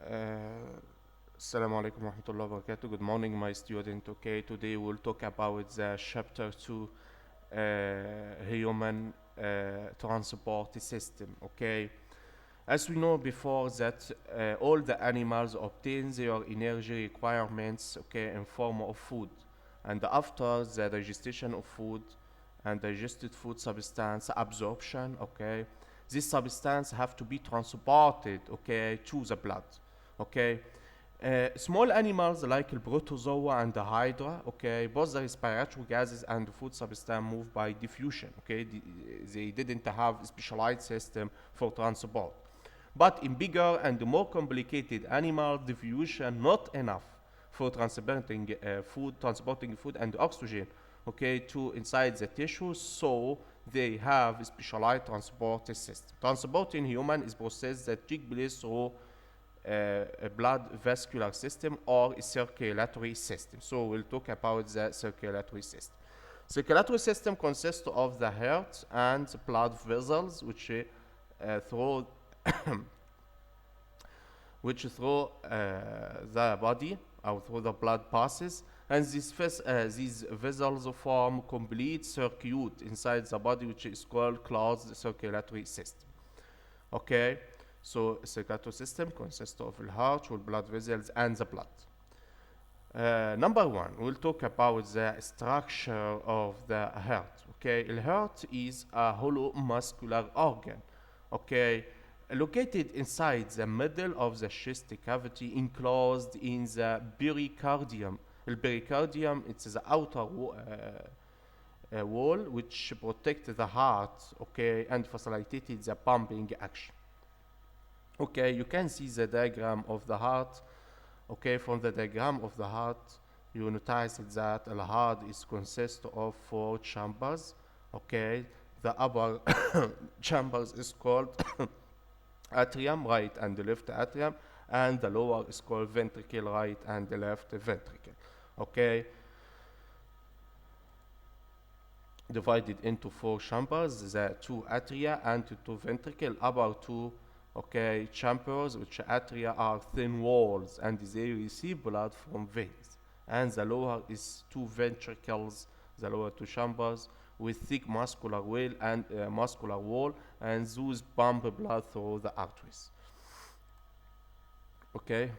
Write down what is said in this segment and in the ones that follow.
Assalamu alaikum wa rahmatullahi wa barakatuh. Good morning, my student. Okay, today we'll talk about the chapter 2, human transport system. Okay, as we know before that all the animals obtain their energy requirements, okay, in form of food, and after the digestion of food and digested food substance absorption, okay, this substance have to be transported, okay, to the blood, okay. Small animals like the protozoa and the hydra, okay, both the respiratory gases and the food substance move by diffusion, okay. They didn't have a specialized system for transport. But in bigger and more complicated animals, diffusion not enough for transporting food and oxygen, okay, to inside the tissue. So they have a specialized transport system. Transport in human is process that take place through a blood vascular system or a circulatory system. So we'll talk about the circulatory system. Circulatory system consists of the heart and blood vessels, through through the body or through the blood passes, and these vessels form complete circuit inside the body, which is called closed circulatory system. Okay, so circulatory system consists of the heart, with blood vessels, and the blood. Number one, we'll talk about the structure of the heart. Okay, the heart is a hollow muscular organ. Okay, located inside the middle of the chest cavity, enclosed in the pericardium. The pericardium, it's the outer wall which protects the heart, okay, and facilitated the pumping action. Okay, you can see the diagram of the heart. Okay, from the diagram of the heart, you notice that the heart is consist of four chambers. Okay, the upper chambers is called atrium, right and the left atrium, and the lower is called ventricle, right and the left ventricle. Okay, divided into four chambers, the two atria and the two ventricle. Upper two, okay, chambers, which atria are thin walls and they receive blood from veins, and the lower is two ventricles, the lower two chambers with thick muscular wall, and those pump blood through the arteries. Okay,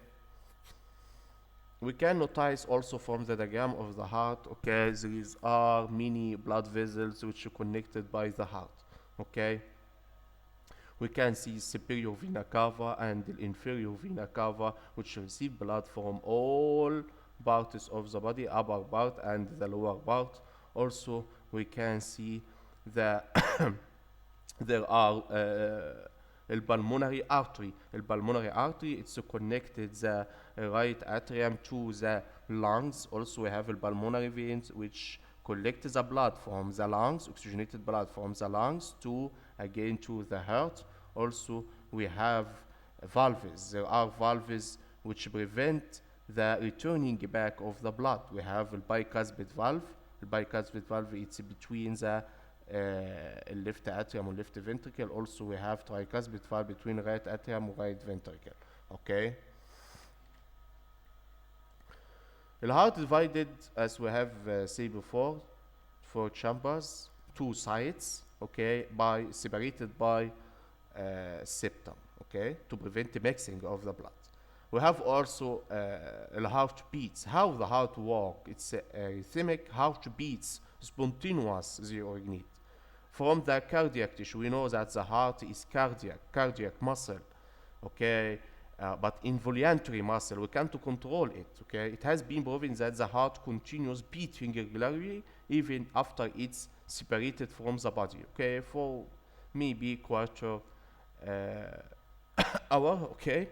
we can notice also from the diagram of the heart, okay, there are many blood vessels which are connected by the heart. Okay, we can see superior vena cava and the inferior vena cava, which receive blood from all parts of the body, upper part and the lower part. Also, we can see that there are a pulmonary artery. The pulmonary artery, it's connected the right atrium to the lungs. Also, we have a pulmonary veins which collect the blood from the lungs, oxygenated blood from the lungs to again to the heart. Also, we have valves. There are valves which prevent the returning back of the blood. We have a bicuspid valve. The bicuspid valve, it's between the left atrium and left ventricle. Also, we have tricuspid valve between right atrium and right ventricle. Okay. The heart divided, as we have said before, four chambers, two sides, okay, separated by septum, okay, to prevent the mixing of the blood. We have also the heart beats. How the heart works? It's a rhythmic heart beats, spontaneous they originate from the cardiac tissue. We know that the heart is cardiac muscle, okay, but involuntary muscle. We can't control it. Okay, it has been proven that the heart continues beating regularly even after it's separated from the body. Okay, for maybe quarter hour. Okay,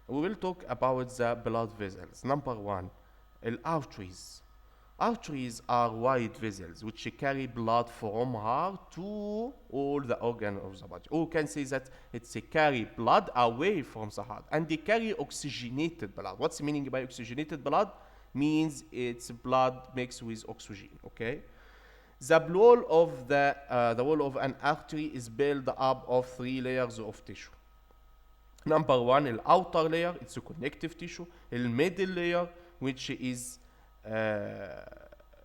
we will talk about the blood vessels. Number one, arteries. Arteries are wide vessels which carry blood from heart to all the organs of the body. Or we can say that it's a carry blood away from the heart, and they carry oxygenated blood. What's the meaning by oxygenated blood? Means it's blood mixed with oxygen. Okay. The wall of an artery is built up of three layers of tissue. Number one, the outer layer, it's a connective tissue. The middle layer, which is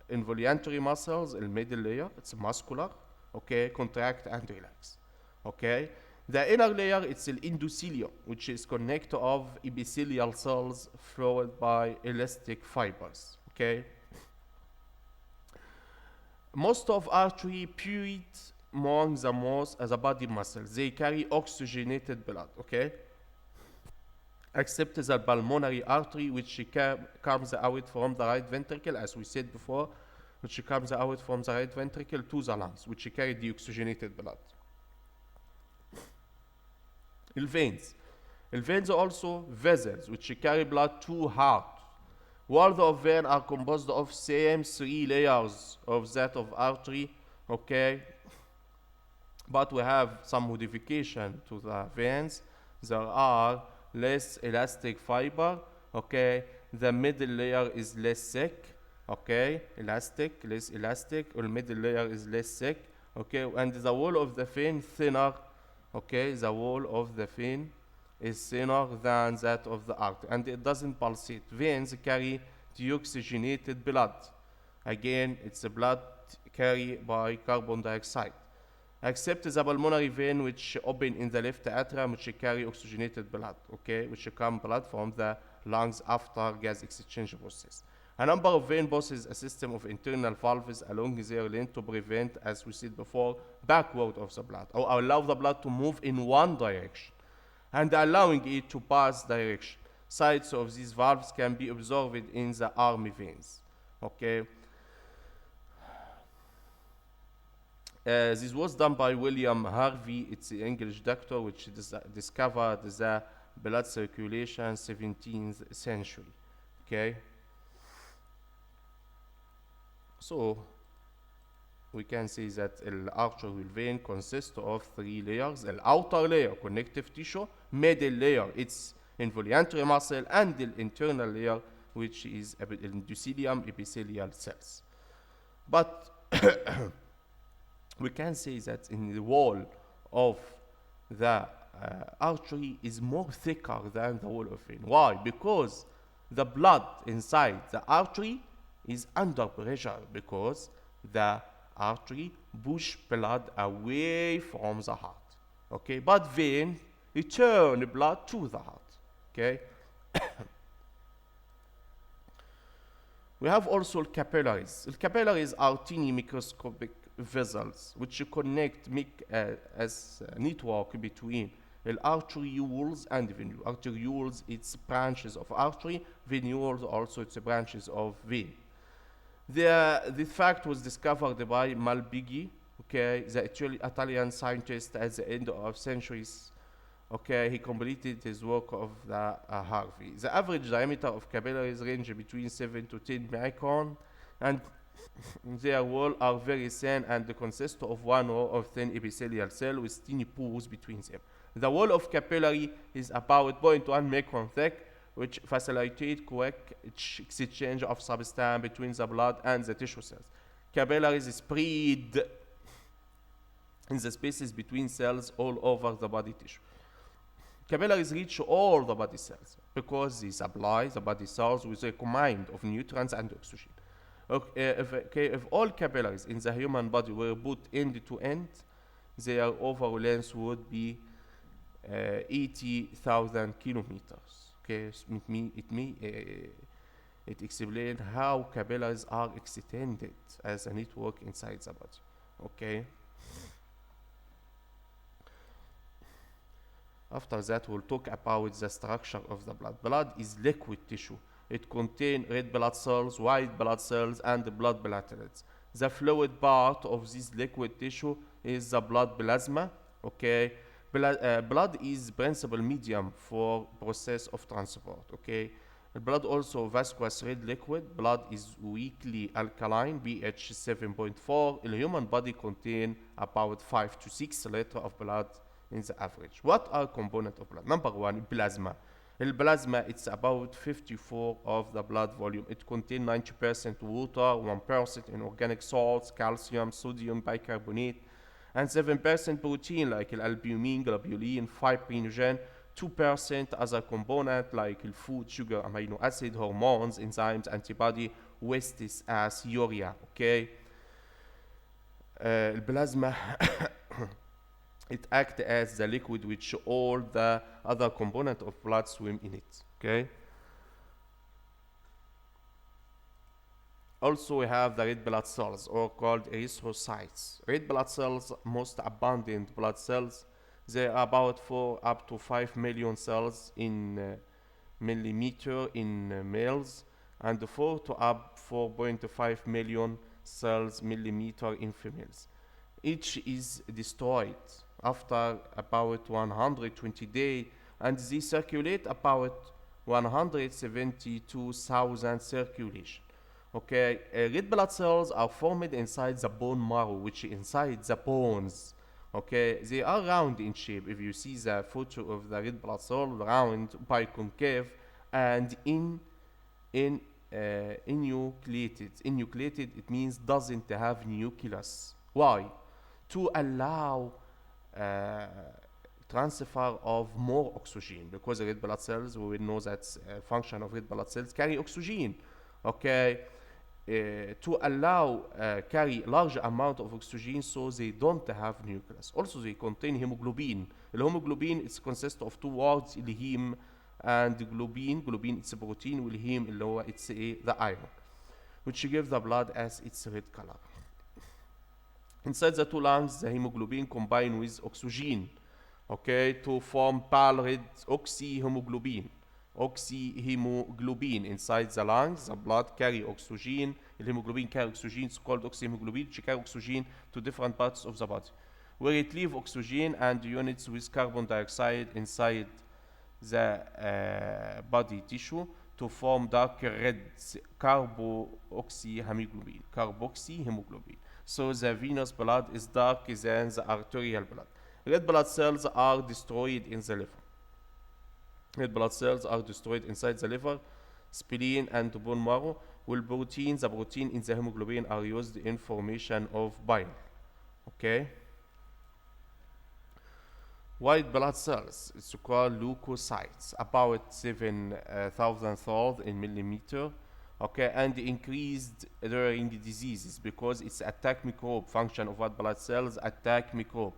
involuntary muscles. The middle layer, it's muscular, okay, contract and relax, okay. The inner layer, it's the endothelium, which is connected of epithelial cells flowed by elastic fibers, okay. Most of artery period among the most as a body muscles. They carry oxygenated blood, okay? Except the pulmonary artery, which comes out from the right ventricle, as we said before, which comes out from the right ventricle to the lungs, which carry deoxygenated blood. The veins. The veins are also vessels, which carry blood to heart. Walls of vein are composed of same three layers of that of artery, okay? But we have some modification to the veins. There are less elastic fiber, okay? The middle layer is less thick, okay? Less elastic, or the middle layer is less thick, okay? And the wall of the vein thinner, okay? The wall of the vein is thinner than that of the artery, and it doesn't pulsate. Veins carry deoxygenated blood. Again, it's a blood carried by carbon dioxide. Except the pulmonary vein, which open in the left atrium, which carry oxygenated blood, okay, which come blood from the lungs after gas exchange process. A number of vein bosses a system of internal valves along their length to prevent, as we said before, backward of the blood, or allow the blood to move in one direction, and allowing it to pass direction. Sides of these valves can be observed in the army veins, okay. This was done by William Harvey. It's the English doctor which discovered the blood circulation 17th century. Okay. So we can say that the arterial vein consists of three layers: the outer layer, connective tissue; middle layer, it's involuntary muscle; and the internal layer, which is endothelium, epithelial cells. But we can say that in the wall of the artery is more thicker than the wall of vein. Why? Because the blood inside the artery is under pressure, because the artery push blood away from the heart, okay. But vein return blood to the heart, okay. We have also capillaries. The capillaries are tiny microscopic vessels which connect, make as a network between the arterioles and venules. Arterioles, it's branches of artery; venules also, it's branches of vein. This fact was discovered by Malpighi, okay, the Italian scientist at the end of centuries. Okay, he completed his work of the Harvey. The average diameter of capillaries range between 7 to 10 micron, and their walls are very thin and consist of one row of thin epithelial cells with tiny pores between them. The wall of capillary is about 0.1 micron thick, which facilitates quick exchange of substance between the blood and the tissue cells. Capillaries spread in the spaces between cells all over the body tissue. Capillaries reach all the body cells because they supply the body cells with a command of nutrients and oxygen. If all capillaries in the human body were put end to end, their overall length would be 80,000 kilometers. Okay, it explains how capillaries are extended as a network inside the body. Okay. After that, we'll talk about the structure of the blood. Blood is liquid tissue. It contains red blood cells, white blood cells, and blood platelets. The fluid part of this liquid tissue is the blood plasma. Okay, blood is principal medium for process of transport. Okay, blood also viscous red liquid. Blood is weakly alkaline, pH 7.4. The human body contains about 5 to 6 liters of blood in the average. What are components of blood? Number one, plasma. The plasma, it's about 54 of the blood volume. It contains 90% water, 1% inorganic salts, calcium, sodium bicarbonate, and 7% protein like albumin, globulin, fibrinogen, 2% other component like food, sugar, amino acid, hormones, enzymes, antibody, wastes as urea. Okay, البلازما it acts as the liquid which all the other component of blood swim in it. Okay. Also, we have the red blood cells, or called erythrocytes. Red blood cells, most abundant blood cells. They are about 4 up to 5 million cells in millimeter in males, and 4 to up 4.5 million cells millimeter in females. Each is destroyed after about 120 days, and they circulate about 172,000 circulation. Okay, red blood cells are formed inside the bone marrow, which inside the bones. Okay, they are round in shape. If you see the photo of the red blood cell, round, biconcave, and in enucleated. Enucleated, it means doesn't have nucleus. Why? To allow uh, transfer of more oxygen, because the red blood cells, we will know that function of red blood cells carry oxygen. Okay, to allow carry large amount of oxygen, so they don't have nucleus. Also, they contain hemoglobin. الهيموجلوبين it consists of two words, الهيم and globin. Globin it's a protein, والهيم اللي هو it's the iron, which give the blood as its red color. Inside the two lungs, the hemoglobin combine with oxygen, okay, to form pale red oxyhemoglobin. Oxyhemoglobin inside the lungs, the blood carry oxygen. The hemoglobin carry oxygen, it's called oxyhemoglobin, which carry oxygen to different parts of the body, where it leave oxygen and units with carbon dioxide inside the body tissue to form dark red carboxyhemoglobin. Carboxyhemoglobin. So the venous blood is darker than the arterial blood. Red blood cells are destroyed in the liver. Red blood cells are destroyed inside the liver, spleen, and bone marrow. While the protein in the hemoglobin are used in formation of bile. Okay. White blood cells, it's called leukocytes, about 7,000 in millimeter. Okay, and increased during the diseases because it's attack microbe. Function of white blood cells attack microbe.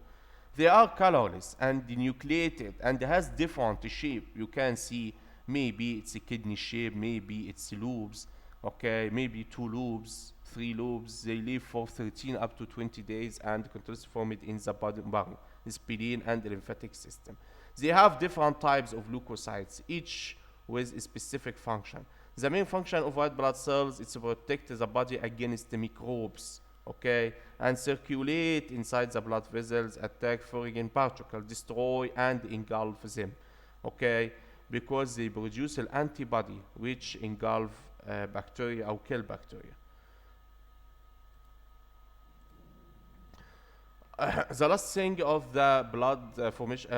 They are colorless and nucleated and has different shape. You can see maybe it's a kidney shape, maybe it's lobes, okay, maybe 2 lobes, 3 lobes. They live for 13 up to 20 days and continuously formed in the body marrow, the spleen, and the lymphatic system. They have different types of leukocytes, each with a specific function. The main function of white blood cells is to protect the body against the microbes, okay, and circulate inside the blood vessels, attack foreign particles, destroy and engulf them, okay, because they produce an antibody which engulf bacteria or kill bacteria. The last thing of the blood formation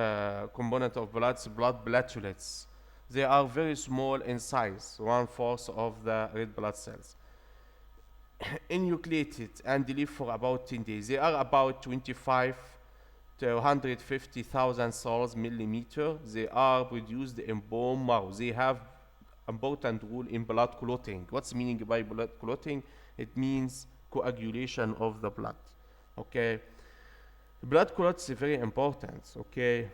component of blood is blood platelets. They are very small in size, 1/4 of the red blood cells. Enucleated and live for about 10 days. They are about 25 to 150,000 cells millimeter. They are produced in bone marrow. They have important role in blood clotting. What's the meaning by blood clotting? It means coagulation of the blood. Okay, blood clots is very important. Okay,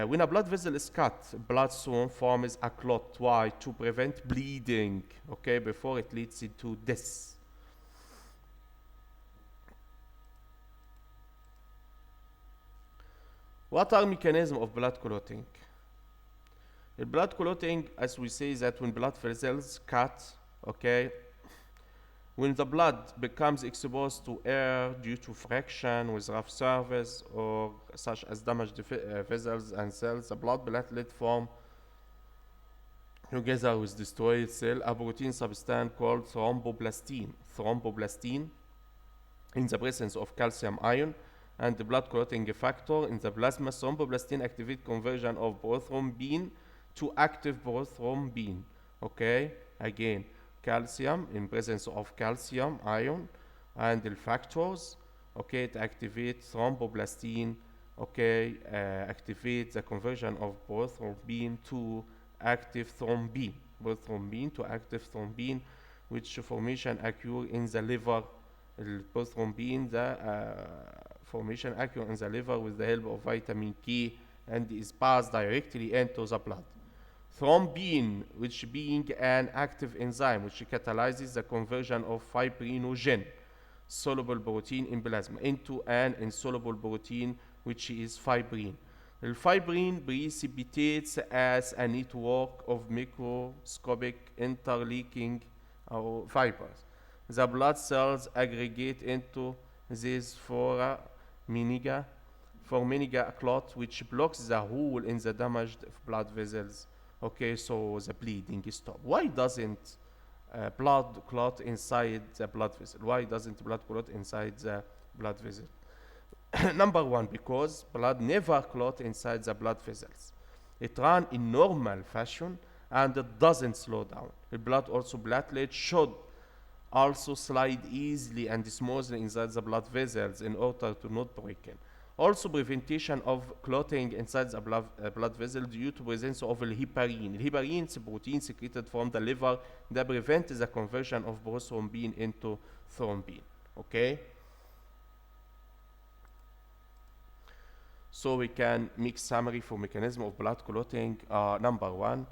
when a blood vessel is cut, blood soon forms a clot. Why? To prevent bleeding, okay, before it leads into death. What are mechanisms of blood clotting? The blood clotting, as we say, that when blood vessels cut, okay, when the blood becomes exposed to air due to friction with rough surface or such as damaged vessels and cells, the blood platelet form together with destroyed cell a protein substance called thromboplastin. Thromboplastin, in the presence of calcium ion and the blood clotting factor in the plasma, thromboplastin activate conversion of prothrombin to active prothrombin. Okay, again, calcium in presence of calcium ion and the factors, okay, to activate thromboplastin okay, activate the conversion of prothrombin to active thrombin. Prothrombin to active thrombin, which formation occur in the liver. Prothrombin, the formation occur in the liver with the help of vitamin K and is passed directly into the blood. Thrombin, which being an active enzyme which catalyzes the conversion of fibrinogen, soluble protein in plasma, into an insoluble protein which is fibrin. The fibrin precipitates as a network of microscopic interlinking fibers. The blood cells aggregate into these foraminiga clot, which blocks the hole in the damaged blood vessels. Okay, so the bleeding stops. Why doesn't blood clot inside the blood vessel? Why doesn't blood clot inside the blood vessel? Number one, because blood never clot inside the blood vessels. It runs in normal fashion and it doesn't slow down. The blood also platelets should also slide easily and smoothly inside the blood vessels in order to not break. Also, prevention of clotting inside the blood vessel due to presence of heparin. Heparin is a protein secreted from the liver that prevents the conversion of prothrombin into thrombin. Okay? So we can make summary for mechanism of blood clotting. Number one,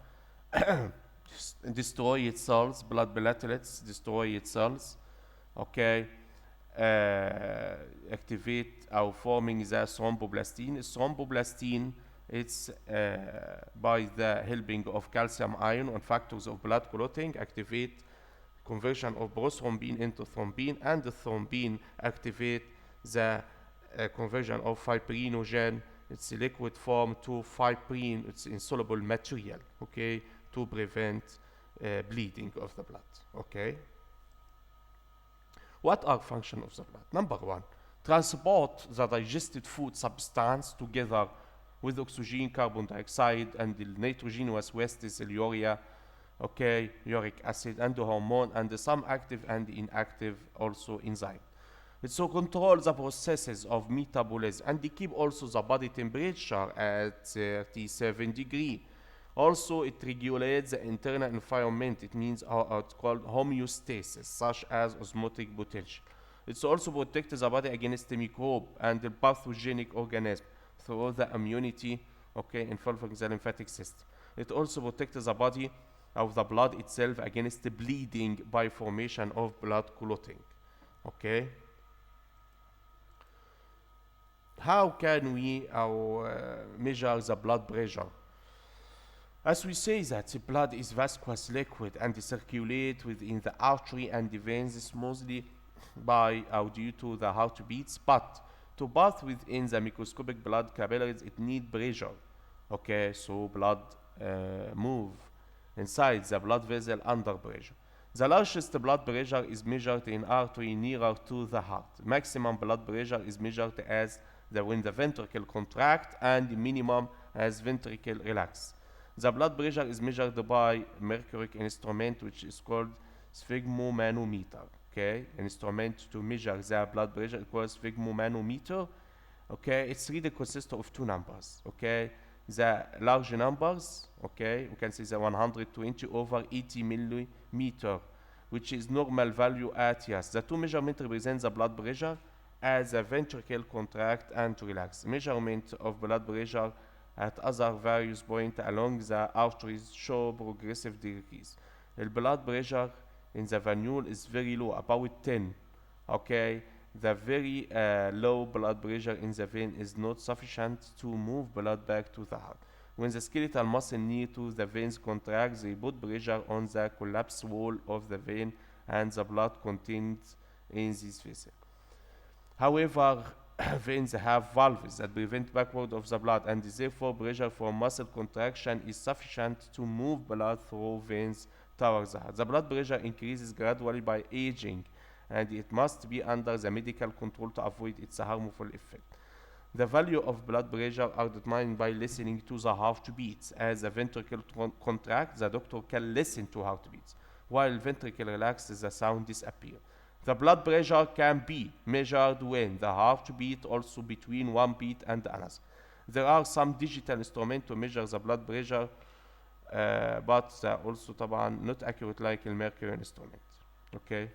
destroy its cells, blood platelets destroy its cells. Okay? Activate or forming the thromboplastin. Thromboplastin, it's by the helping of calcium ion and factors of blood clotting, activate conversion of prothrombin into thrombin, and the thrombin activate the conversion of fibrinogen, it's a liquid form, to fibrin, it's insoluble material, okay, to prevent bleeding of the blood. Okay. What are functions of the blood? Number one, transport the digested food substance together with oxygen, carbon dioxide, and the nitrogenous waste is urea, okay, uric acid, and the hormone, and some active and inactive also enzyme. It so controls the processes of metabolism and they keep also the body temperature at 37 degrees. Also, it regulates the internal environment. It means it's called homeostasis, such as osmotic potential. It also protects the body against the microbe and the pathogenic organism through the immunity, okay, involving the lymphatic system. It also protects the body of the blood itself against the bleeding by formation of blood clotting. Okay. How can we measure the blood pressure? As we say that the blood is viscous liquid and circulates within the artery and the veins smoothly by or due to the heartbeats, but to pass within the microscopic blood capillaries it needs pressure. Okay, so blood move inside the blood vessel under pressure. The largest blood pressure is measured in artery nearer to the heart. Maximum blood pressure is measured as when the ventricle contract and the minimum as ventricle relax. The blood pressure is measured by mercuric instrument which is called Sphygmomanometer. Okay, instrument to measure the blood pressure is called Sphygmomanometer. Okay, it's really consists of two numbers. Okay, the large numbers. Okay, we can say the 120 over 80 millimeter, which is normal value at yes. The two measurements represent the blood pressure as the ventricle contract and relax. Measurement of blood pressure at other various points along the arteries show progressive decrease. The blood pressure in the venule is very low, about 10. Okay, the very low blood pressure in the vein is not sufficient to move blood back to the heart. When the skeletal muscle near to the veins contracts, they put pressure on the collapsed wall of the vein and the blood contained in this vessel. However, veins have valves that prevent backward of the blood, and therefore pressure from muscle contraction is sufficient to move blood through veins towards the heart. The blood pressure increases gradually by aging, and it must be under the medical control to avoid its harmful effect. The value of blood pressure are determined by listening to the heartbeats. As the ventricle contracts, the doctor can listen to heartbeats. While ventricle relaxes, the sound disappears. The blood pressure can be measured when the heartbeat also between one beat and another. There are some digital instruments to measure the blood pressure, but also طبعا not accurate like the mercury instrument. Okay.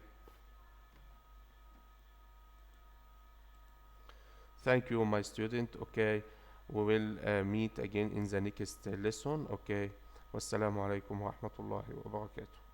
Thank you, my student. Okay. We will meet again in the next lesson. Okay. Wassalamu alaikum wa rahmatullahi wa barakatuh.